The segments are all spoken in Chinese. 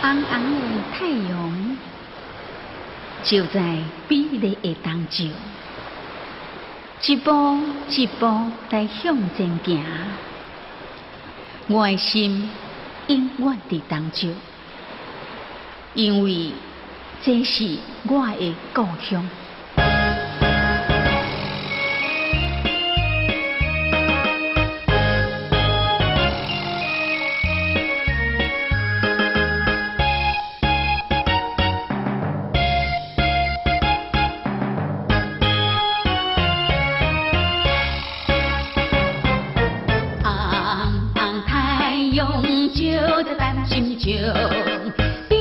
红红的太阳就在美丽的当中，一步一步来向前行。我的心永远在当中，因为这是我的故乡。就在咱心中，碧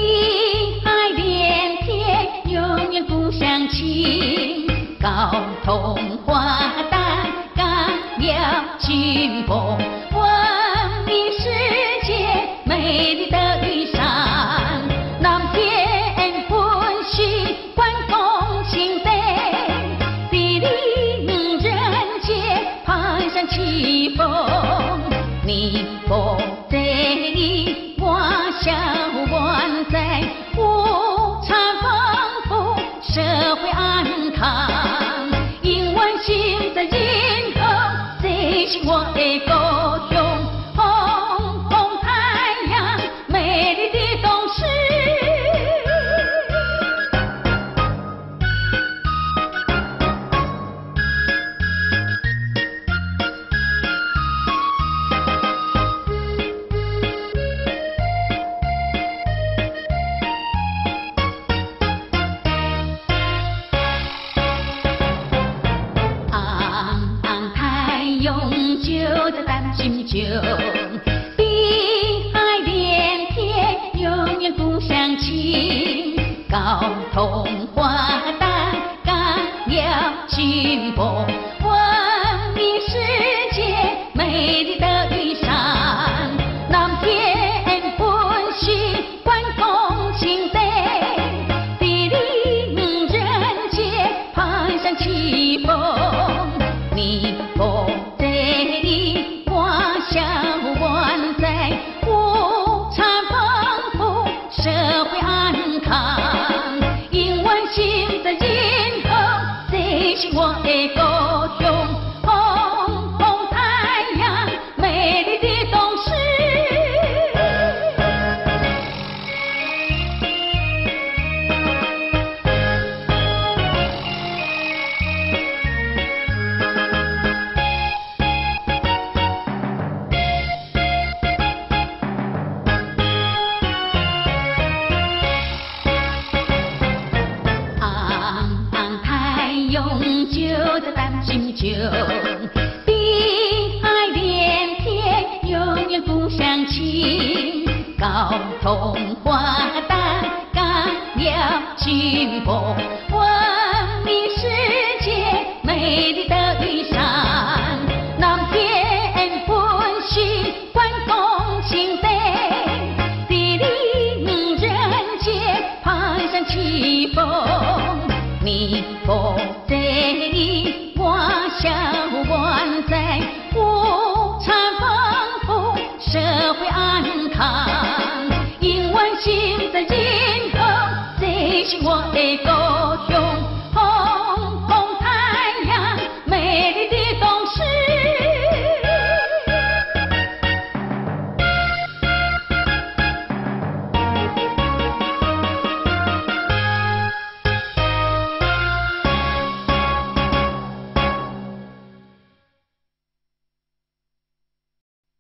海连天，永远不相亲。高通花旦干了金风，闻名世界美丽的玉山。南天分许关公情悲，地灵人杰攀山起风。你不笑万载，物产丰富，社会安康。因为心在今后，这是我的故乡。红红太阳，美丽的东市。就在咱心中，碧海连天，永远不相亲。高通花旦干了金风，闻名世界美丽的玉山。南天分许关公情悲，地灵人杰攀山起风。你不笑万载，物产丰富，社会安康。因为心在今后，这是我的故乡。红红太阳，美丽的东市。就在咱心中，碧海连天，永远不相亲。高通花旦干了金风，闻名世界美丽的玉山。南天分许关公情悲，地灵人杰攀山起风。你不笑万载，物产丰富，社会安康。因为心在今后，这是我的故乡。